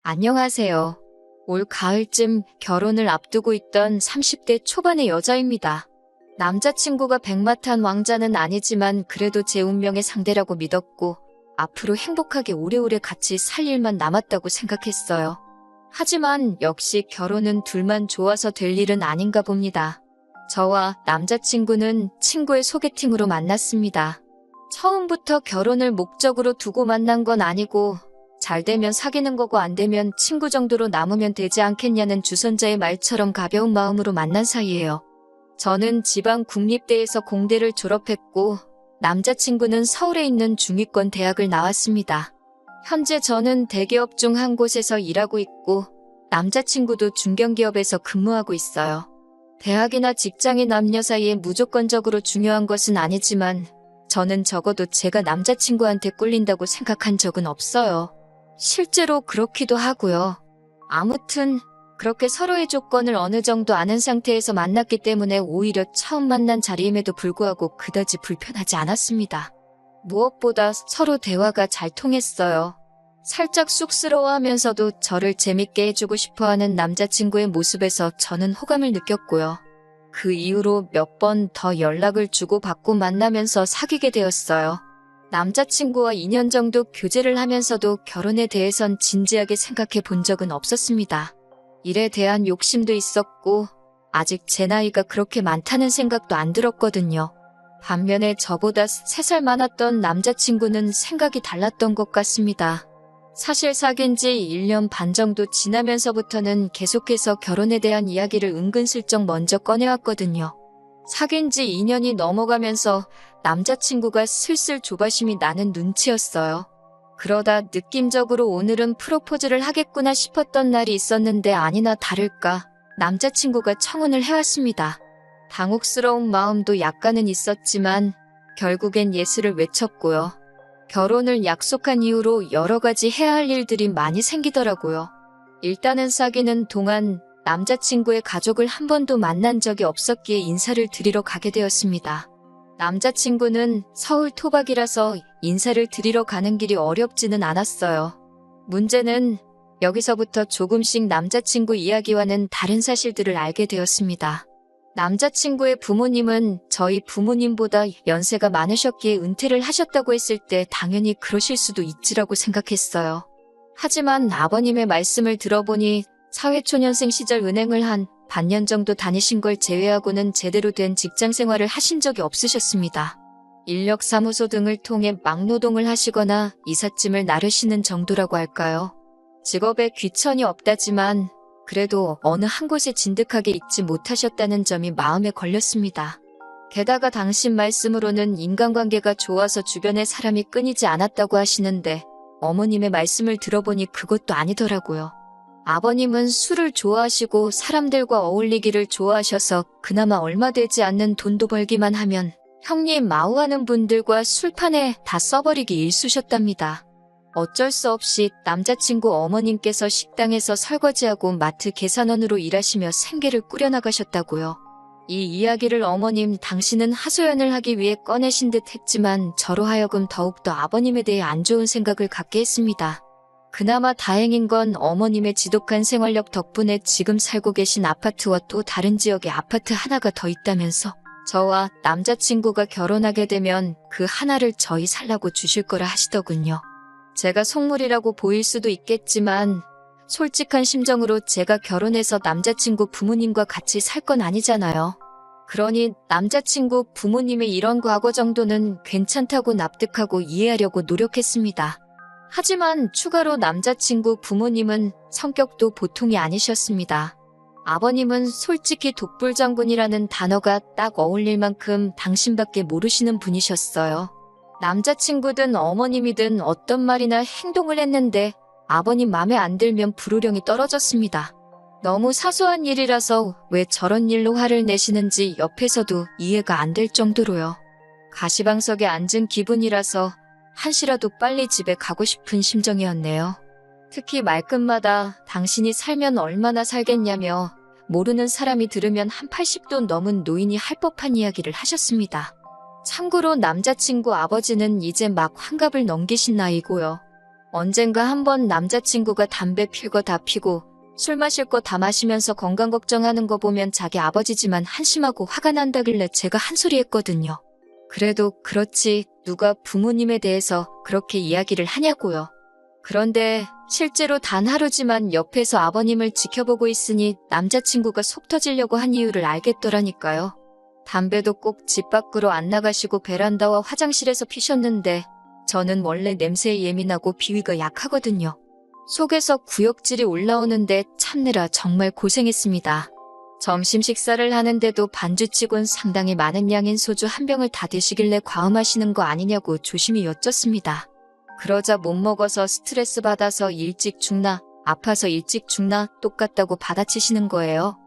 안녕하세요. 올 가을쯤 결혼을 앞두고 있던 30대 초반의 여자입니다. 남자친구가 백마탄 왕자는 아니지만 그래도 제 운명의 상대라고 믿었고 앞으로 행복하게 오래오래 같이 살 일만 남았다고 생각했어요. 하지만 역시 결혼은 둘만 좋아서 될 일은 아닌가 봅니다. 저와 남자친구는 친구의 소개팅으로 만났습니다. 처음부터 결혼을 목적으로 두고 만난 건 아니고 잘 되면 사귀는 거고 안 되면 친구 정도로 남으면 되지 않겠냐는 주선자의 말처럼 가벼운 마음으로 만난 사이예요. 저는 지방 국립대에서 공대를 졸업했고 남자친구는 서울에 있는 중위권 대학을 나왔습니다. 현재 저는 대기업 중 한 곳에서 일하고 있고 남자친구도 중견기업에서 근무하고 있어요. 대학이나 직장이 남녀 사이에 무조건적으로 중요한 것은 아니지만 저는 적어도 제가 남자친구한테 꿀린다고 생각한 적은 없어요. 실제로 그렇기도 하고요. 아무튼 그렇게 서로의 조건을 어느 정도 아는 상태에서 만났기 때문에 오히려 처음 만난 자리임에도 불구하고 그다지 불편하지 않았습니다. 무엇보다 서로 대화가 잘 통했어요. 살짝 쑥스러워하면서도 저를 재밌게 해주고 싶어하는 남자친구의 모습에서 저는 호감을 느꼈고요. 그 이후로 몇 번 더 연락을 주고받고 만나면서 사귀게 되었어요. 남자친구와 2년 정도 교제를 하면서도 결혼에 대해선 진지하게 생각해 본 적은 없었습니다. 일에 대한 욕심도 있었고 아직 제 나이가 그렇게 많다는 생각도 안 들었거든요. 반면에 저보다 3살 많았던 남자친구는 생각이 달랐던 것 같습니다. 사실 사귄 지 1년 반 정도 지나면서부터는 계속해서 결혼에 대한 이야기를 은근슬쩍 먼저 꺼내왔거든요. 사귄 지 2년이 넘어가면서 남자친구가 슬슬 조바심이 나는 눈치였어요. 그러다 느낌적으로 오늘은 프로포즈를 하겠구나 싶었던 날이 있었는데 아니나 다를까 남자친구가 청혼을 해왔습니다. 당혹스러운 마음도 약간은 있었지만 결국엔 예스를 외쳤고요. 결혼을 약속한 이후로 여러 가지 해야 할 일들이 많이 생기더라고요. 일단은 사귀는 동안 남자친구의 가족을 한 번도 만난 적이 없었기에 인사를 드리러 가게 되었습니다. 남자친구는 서울 토박이라서 인사를 드리러 가는 길이 어렵지는 않았어요. 문제는 여기서부터 조금씩 남자친구 이야기와는 다른 사실들을 알게 되었습니다. 남자친구의 부모님은 저희 부모님보다 연세가 많으셨기에 은퇴를 하셨다고 했을 때 당연히 그러실 수도 있지라고 생각했어요. 하지만 아버님의 말씀을 들어보니 사회초년생 시절 은행을 한 반년 정도 다니신 걸 제외하고는 제대로 된 직장 생활을 하신 적이 없으셨습니다. 인력사무소 등을 통해 막노동을 하시거나 이삿짐을 나르시는 정도라고 할까요? 직업에 귀천이 없다지만 그래도 어느 한 곳에 진득하게 있지 못하셨다는 점이 마음에 걸렸습니다. 게다가 당신 말씀으로는 인간관계가 좋아서 주변에 사람이 끊이지 않았다고 하시는데 어머님의 말씀을 들어보니 그것도 아니더라고요. 아버님은 술을 좋아하시고 사람들과 어울리기를 좋아하셔서 그나마 얼마 되지 않는 돈도 벌기만 하면 형님 마우하는 분들과 술판에 다 써버리기 일쑤셨답니다. 어쩔 수 없이 남자친구 어머님께서 식당에서 설거지하고 마트 계산원으로 일하시며 생계를 꾸려나가셨다고요. 이 이야기를 어머님 당신은 하소연을 하기 위해 꺼내신 듯 했지만 저로 하여금 더욱더 아버님에 대해 안 좋은 생각을 갖게 했습니다. 그나마 다행인 건 어머님의 지독한 생활력 덕분에 지금 살고 계신 아파트와 또 다른 지역에 아파트 하나가 더 있다면서 저와 남자친구가 결혼하게 되면 그 하나를 저희 살라고 주실 거라 하시더군요. 제가 속물이라고 보일 수도 있겠지만 솔직한 심정으로 제가 결혼해서 남자친구 부모님과 같이 살 건 아니잖아요. 그러니 남자친구 부모님의 이런 과거 정도는 괜찮다고 납득하고 이해하려고 노력했습니다. 하지만 추가로 남자친구 부모님은 성격도 보통이 아니셨습니다. 아버님은 솔직히 독불장군이라는 단어가 딱 어울릴 만큼 당신밖에 모르시는 분이셨어요. 남자친구든 어머님이든 어떤 말이나 행동을 했는데 아버님 맘에 안 들면 불호령이 떨어졌습니다. 너무 사소한 일이라서 왜 저런 일로 화를 내시는지 옆에서도 이해가 안 될 정도로요. 가시방석에 앉은 기분이라서 한시라도 빨리 집에 가고 싶은 심정이었네요. 특히 말끝마다 당신이 살면 얼마나 살겠냐며 모르는 사람이 들으면 한 80도 넘은 노인이 할 법한 이야기를 하셨습니다. 참고로 남자친구 아버지는 이제 막 환갑을 넘기신 나이고요. 언젠가 한번 남자친구가 담배 필 거 다 피고 술 마실 거 다 마시면서 건강 걱정하는 거 보면 자기 아버지지만 한심하고 화가 난다길래 제가 한 소리 했거든요. 그래도 그렇지 누가 부모님에 대해서 그렇게 이야기를 하냐고요. 그런데 실제로 단 하루지만 옆에서 아버님을 지켜보고 있으니 남자친구가 속 터지려고 한 이유를 알겠더라니까요. 담배도 꼭 집 밖으로 안 나가시고 베란다와 화장실에서 피셨는데 저는 원래 냄새에 예민하고 비위가 약하거든요. 속에서 구역질이 올라오는데 참느라 정말 고생했습니다. 점심 식사를 하는데도 반주치곤 상당히 많은 양인 소주 한 병을 다 드시길래 과음하시는 거 아니냐고 조심히 여쭙습니다. 그러자 못 먹어서 스트레스 받아서 일찍 죽나 아파서 일찍 죽나 똑같다고 받아치시는 거예요.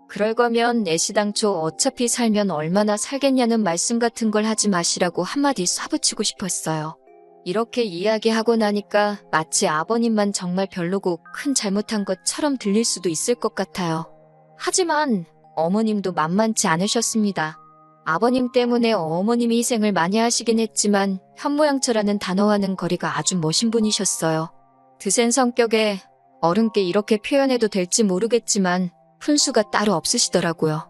그럴 거면 애시당초 어차피 살면 얼마나 살겠냐는 말씀 같은 걸 하지 마시라고 한마디 쏴붙이고 싶었어요. 이렇게 이야기하고 나니까 마치 아버님만 정말 별로고 큰 잘못한 것처럼 들릴 수도 있을 것 같아요. 하지만 어머님도 만만치 않으셨습니다. 아버님 때문에 어머님이 희생을 많이 하시긴 했지만 현모양처라는 단어와는 거리가 아주 머신 분이셨어요. 드센 성격에 어른께 이렇게 표현해도 될지 모르겠지만 훈수가 따로 없으시더라고요.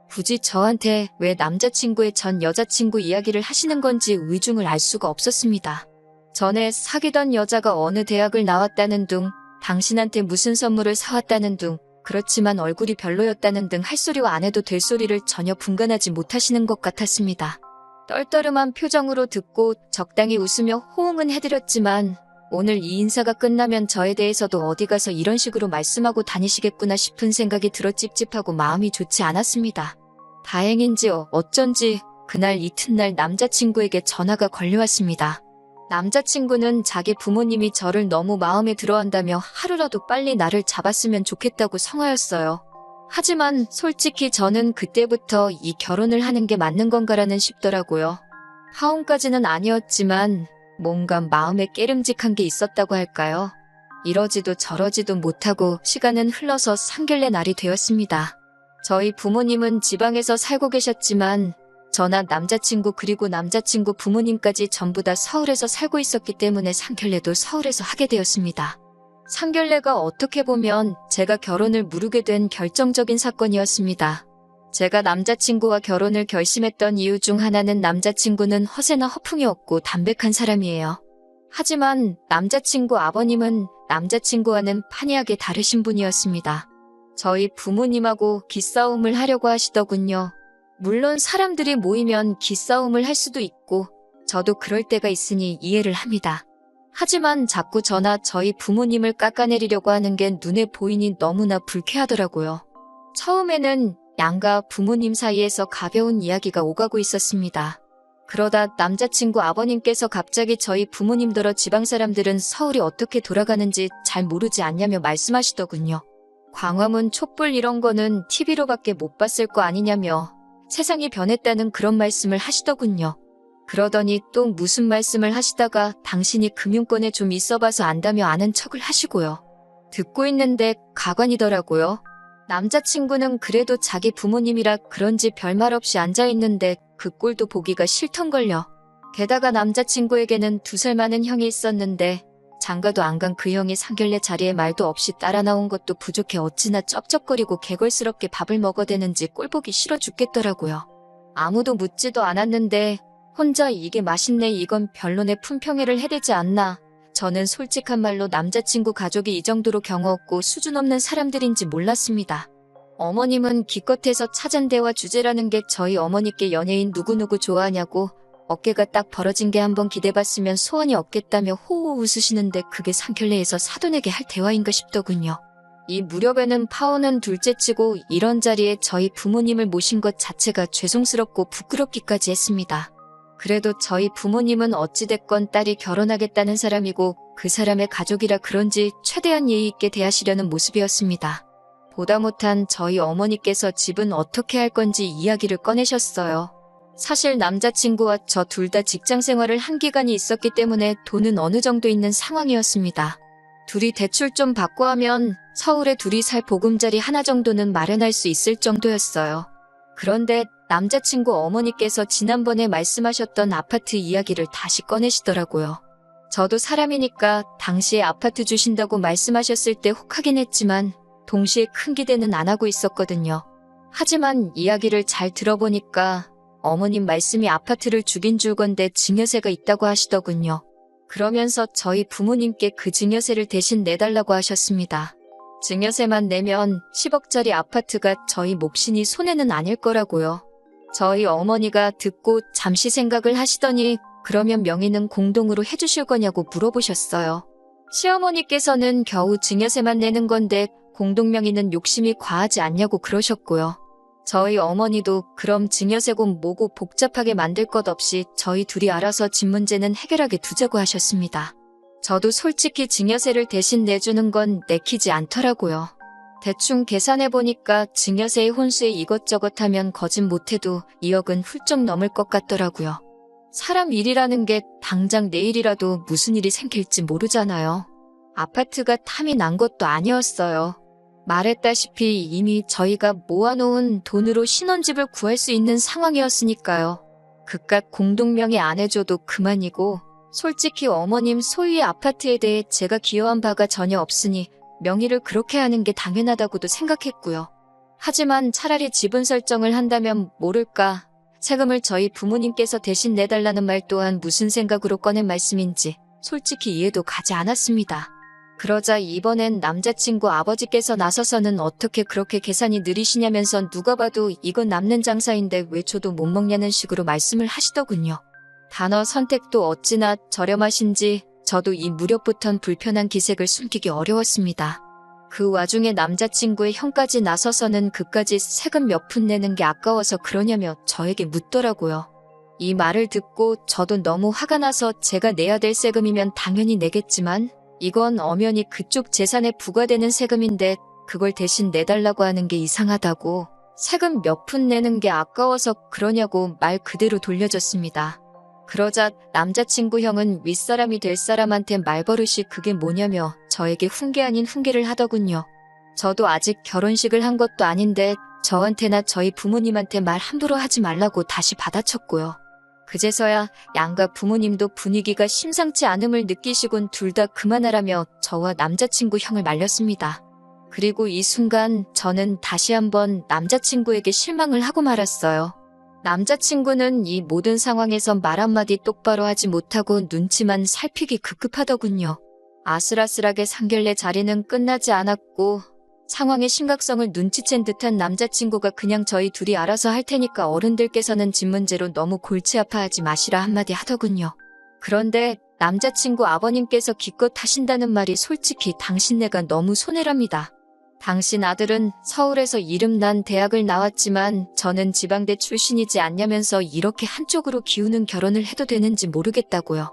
굳이 저한테 왜 남자친구의 전 여자친구 이야기를 하시는 건지 의중을 알 수가 없었습니다. 전에 사귀던 여자가 어느 대학을 나왔다는 둥, 당신한테 무슨 선물을 사왔다는 둥, 그렇지만 얼굴이 별로였다는 등 할 소리와 안 해도 될 소리를 전혀 분간하지 못하시는 것 같았습니다. 떨떠름한 표정으로 듣고 적당히 웃으며 호응은 해드렸지만 오늘 이 인사가 끝나면 저에 대해서도 어디 가서 이런 식으로 말씀하고 다니시겠구나 싶은 생각이 들어 찝찝하고 마음이 좋지 않았습니다. 다행인지 어쩐지 그날 이튿날 남자친구에게 전화가 걸려왔습니다. 남자친구는 자기 부모님이 저를 너무 마음에 들어한다며 하루라도 빨리 나를 잡았으면 좋겠다고 성화였어요. 하지만 솔직히 저는 그때부터 이 결혼을 하는 게 맞는 건가라는 싶더라고요. 하혼까지는 아니었지만 뭔가 마음에 깨름직한 게 있었다고 할까요? 이러지도 저러지도 못하고 시간은 흘러서 상견례 날이 되었습니다. 저희 부모님은 지방에서 살고 계셨지만 저나 남자친구 그리고 남자친구 부모님까지 전부 다 서울에서 살고 있었기 때문에 상견례도 서울에서 하게 되었습니다. 상견례가 어떻게 보면 제가 결혼을 미루게 된 결정적인 사건이었습니다. 제가 남자친구와 결혼을 결심했던 이유 중 하나는 남자친구는 허세나 허풍이 없고 담백한 사람이에요. 하지만 남자친구 아버님은 남자친구와는 판이하게 다르신 분이었습니다. 저희 부모님하고 기싸움을 하려고 하시더군요. 물론 사람들이 모이면 기싸움을 할 수도 있고 저도 그럴 때가 있으니 이해를 합니다. 하지만 자꾸 저나 저희 부모님을 깎아내리려고 하는 게 눈에 보이니 너무나 불쾌하더라고요. 처음에는 양가 부모님 사이에서 가벼운 이야기가 오가고 있었습니다. 그러다 남자친구 아버님께서 갑자기 저희 부모님더러 지방 사람들은 서울이 어떻게 돌아가는지 잘 모르지 않냐며 말씀하시더군요. 광화문 촛불 이런 거는 TV로밖에 못 봤을 거 아니냐며 세상이 변했다는 그런 말씀을 하시더군요. 그러더니 또 무슨 말씀을 하시다가 당신이 금융권에 좀 있어봐서 안다며 아는 척을 하시고요. 듣고 있는데 가관이더라고요. 남자친구는 그래도 자기 부모님이라 그런지 별말 없이 앉아있는데 그 꼴도 보기가 싫던걸요. 게다가 남자친구에게는 2살 많은 형이 있었는데 장가도 안 간 그 형이 상견례 자리에 말도 없이 따라 나온 것도 부족해 어찌나 쩝쩝거리고 개걸스럽게 밥을 먹어대는지 꼴보기 싫어 죽겠더라고요. 아무도 묻지도 않았는데 혼자 이게 맛있네 이건 별로네 품평회를 해대지 않나. 저는 솔직한 말로 남자친구 가족이 이 정도로 경우 없고 수준 없는 사람들인지 몰랐습니다. 어머님은 기껏해서 찾은 대화 주제라는 게 저희 어머니께 연예인 누구누구 좋아하냐고 어깨가 딱 벌어진 게 한번 기대봤으면 소원이 없겠다며 호호 웃으시는데 그게 상견례에서 사돈에게 할 대화인가 싶더군요. 이 무렵에는 파혼은 둘째치고 이런 자리에 저희 부모님을 모신 것 자체가 죄송스럽고 부끄럽기까지 했습니다. 그래도 저희 부모님은 어찌됐건 딸이 결혼하겠다는 사람이고 그 사람의 가족이라 그런지 최대한 예의 있게 대하시려는 모습이었습니다. 보다 못한 저희 어머니께서 집은 어떻게 할 건지 이야기를 꺼내셨어요. 사실 남자친구와 저 둘 다 직장 생활을 한 기간이 있었기 때문에 돈은 어느 정도 있는 상황이었습니다. 둘이 대출 좀 받고 하면 서울에 둘이 살 보금자리 하나 정도는 마련할 수 있을 정도였어요. 그런데 남자친구 어머니께서 지난번에 말씀하셨던 아파트 이야기를 다시 꺼내시더라고요. 저도 사람이니까 당시에 아파트 주신다고 말씀하셨을 때 혹하긴 했지만 동시에 큰 기대는 안 하고 있었거든요. 하지만 이야기를 잘 들어보니까 어머님 말씀이 아파트를 주긴 줄 건데 증여세가 있다고 하시더군요. 그러면서 저희 부모님께 그 증여세를 대신 내달라고 하셨습니다. 증여세만 내면 10억짜리 아파트가 저희 몫이니 손해는 아닐 거라고요. 저희 어머니가 듣고 잠시 생각을 하시더니 그러면 명의는 공동으로 해주실 거냐고 물어보셨어요. 시어머니께서는 겨우 증여세만 내는 건데 공동 명의는 욕심이 과하지 않냐고 그러셨고요. 저희 어머니도 그럼 증여세고 뭐고 복잡하게 만들 것 없이 저희 둘이 알아서 집 문제는 해결하게 두자고 하셨습니다. 저도 솔직히 증여세를 대신 내주는 건 내키지 않더라고요. 대충 계산해보니까 증여세의 혼수에 이것저것 하면 거짓 못해도 2억은 훌쩍 넘을 것 같더라고요. 사람 일이라는 게 당장 내일이라도 무슨 일이 생길지 모르잖아요. 아파트가 탐이 난 것도 아니었어요. 말했다시피 이미 저희가 모아놓은 돈으로 신혼집을 구할 수 있는 상황이었으니까요. 그깟 공동명의 안 해줘도 그만이고 솔직히 어머님 소유의 아파트에 대해 제가 기여한 바가 전혀 없으니 명의를 그렇게 하는 게 당연하다고도 생각했고요. 하지만 차라리 지분 설정을 한다면 모를까 세금을 저희 부모님께서 대신 내달라는 말 또한 무슨 생각으로 꺼낸 말씀인지 솔직히 이해도 가지 않았습니다. 그러자 이번엔 남자친구 아버지께서 나서서는 어떻게 그렇게 계산이 느리시냐면서 누가 봐도 이건 남는 장사인데 왜 줘도 못 먹냐는 식으로 말씀을 하시더군요. 단어 선택도 어찌나 저렴하신지 저도 이 무렵부턴 불편한 기색을 숨기기 어려웠습니다. 그 와중에 남자친구의 형까지 나서서는 그까지 세금 몇 푼 내는 게 아까워서 그러냐며 저에게 묻더라고요. 이 말을 듣고 저도 너무 화가 나서 제가 내야 될 세금이면 당연히 내겠지만 이건 엄연히 그쪽 재산에 부과되는 세금인데 그걸 대신 내달라고 하는 게 이상하다고 세금 몇 푼 내는 게 아까워서 그러냐고 말 그대로 돌려줬습니다. 그러자 남자친구 형은 윗사람이 될 사람한테 말버릇이 그게 뭐냐며 저에게 훈계 아닌 훈계를 하더군요. 저도 아직 결혼식을 한 것도 아닌데 저한테나 저희 부모님한테 말 함부로 하지 말라고 다시 받아쳤고요. 그제서야 양가 부모님도 분위기가 심상치 않음을 느끼시곤 둘 다 그만하라며 저와 남자친구 형을 말렸습니다. 그리고 이 순간 저는 다시 한번 남자친구에게 실망을 하고 말았어요. 남자친구는 이 모든 상황에서 말 한마디 똑바로 하지 못하고 눈치만 살피기 급급하더군요. 아슬아슬하게 상견례 자리는 끝나지 않았고 상황의 심각성을 눈치챈 듯한 남자친구가 그냥 저희 둘이 알아서 할 테니까 어른들께서는 집 문제로 너무 골치 아파하지 마시라 한마디 하더군요. 그런데 남자친구 아버님께서 기껏 하신다는 말이 솔직히 당신네가 너무 손해랍니다. 당신 아들은 서울에서 이름난 대학을 나왔지만 저는 지방대 출신이지 않냐면서 이렇게 한쪽으로 기우는 결혼을 해도 되는지 모르겠다고요.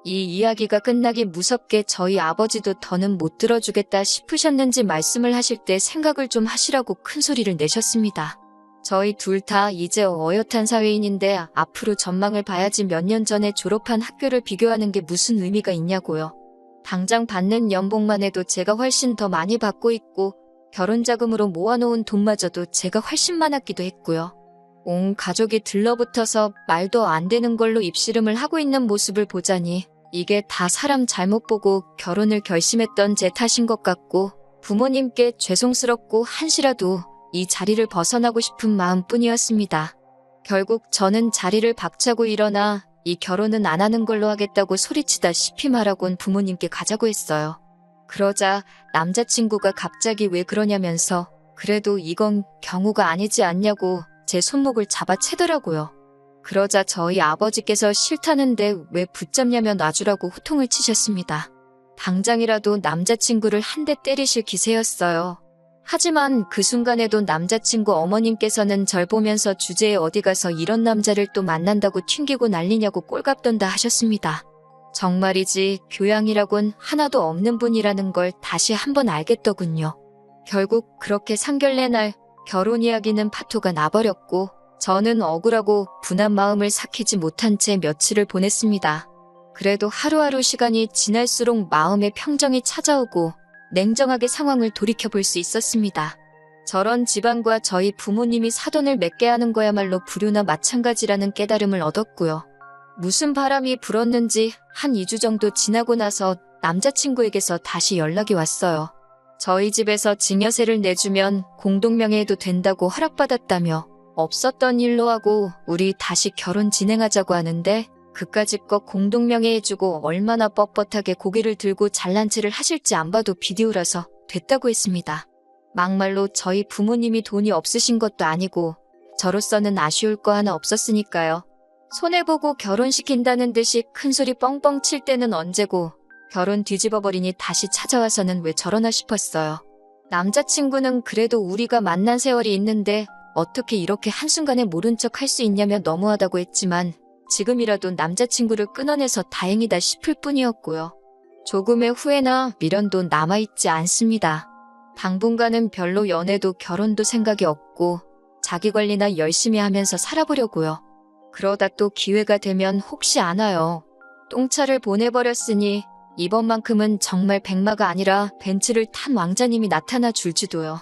이 이야기가 끝나기 무섭게 저희 아버지도 더는 못 들어주겠다 싶으셨는지 말씀을 하실 때 생각을 좀 하시라고 큰 소리를 내셨습니다. 저희 둘 다 이제 어엿한 사회인인데 앞으로 전망을 봐야지 몇 년 전에 졸업한 학교를 비교하는 게 무슨 의미가 있냐고요. 당장 받는 연봉만 해도 제가 훨씬 더 많이 받고 있고 결혼자금으로 모아놓은 돈마저도 제가 훨씬 많았기도 했고요. 온 가족이 들러붙어서 말도 안 되는 걸로 입씨름을 하고 있는 모습을 보자니 이게 다 사람 잘못 보고 결혼을 결심했던 제 탓인 것 같고 부모님께 죄송스럽고 한시라도 이 자리를 벗어나고 싶은 마음뿐이었습니다. 결국 저는 자리를 박차고 일어나 이 결혼은 안 하는 걸로 하겠다고 소리치다시피 말하곤 부모님께 가자고 했어요. 그러자 남자친구가 갑자기 왜 그러냐면서 그래도 이건 경우가 아니지 않냐고 제 손목을 잡아채더라고요. 그러자 저희 아버지께서 싫다는데 왜 붙잡냐며 놔주라고 호통을 치셨습니다. 당장이라도 남자친구를 한 대 때리실 기세였어요. 하지만 그 순간에도 남자친구 어머님께서는 절 보면서 주제에 어디 가서 이런 남자를 또 만난다고 튕기고 난리냐고 꼴값돈다 하셨습니다. 정말이지 교양이라곤 하나도 없는 분이라는 걸 다시 한번 알겠더군요. 결국 그렇게 상견례 날 결혼 이야기는 파토가 나버렸고 저는 억울하고 분한 마음을 삭히지 못한 채 며칠을 보냈습니다. 그래도 하루하루 시간이 지날수록 마음의 평정이 찾아오고 냉정하게 상황을 돌이켜볼 수 있었습니다. 저런 집안과 저희 부모님이 사돈을 맺게 하는 거야말로 불효나 마찬가지라는 깨달음을 얻었고요. 무슨 바람이 불었는지 한 2주 정도 지나고 나서 남자친구에게서 다시 연락이 왔어요. 저희 집에서 증여세를 내주면 공동명의해도 된다고 허락받았다며 없었던 일로 하고 우리 다시 결혼 진행하자고 하는데 그까짓 거 공동명의해주고 얼마나 뻣뻣하게 고개를 들고 잘난 체를 하실지 안 봐도 비디오라서 됐다고 했습니다. 막말로 저희 부모님이 돈이 없으신 것도 아니고 저로서는 아쉬울 거 하나 없었으니까요. 손해보고 결혼시킨다는 듯이 큰소리 뻥뻥 칠 때는 언제고 결혼 뒤집어버리니 다시 찾아와서는 왜 저러나 싶었어요. 남자친구는 그래도 우리가 만난 세월이 있는데 어떻게 이렇게 한순간에 모른 척 할 수 있냐며 너무하다고 했지만 지금이라도 남자친구를 끊어내서 다행이다 싶을 뿐이었고요. 조금의 후회나 미련도 남아있지 않습니다. 당분간은 별로 연애도 결혼도 생각이 없고 자기 관리나 열심히 하면서 살아보려고요. 그러다 또 기회가 되면 혹시 아나요. 똥차를 보내버렸으니 이번만큼은 정말 백마가 아니라 벤츠를 탄 왕자님이 나타나 줄지도요.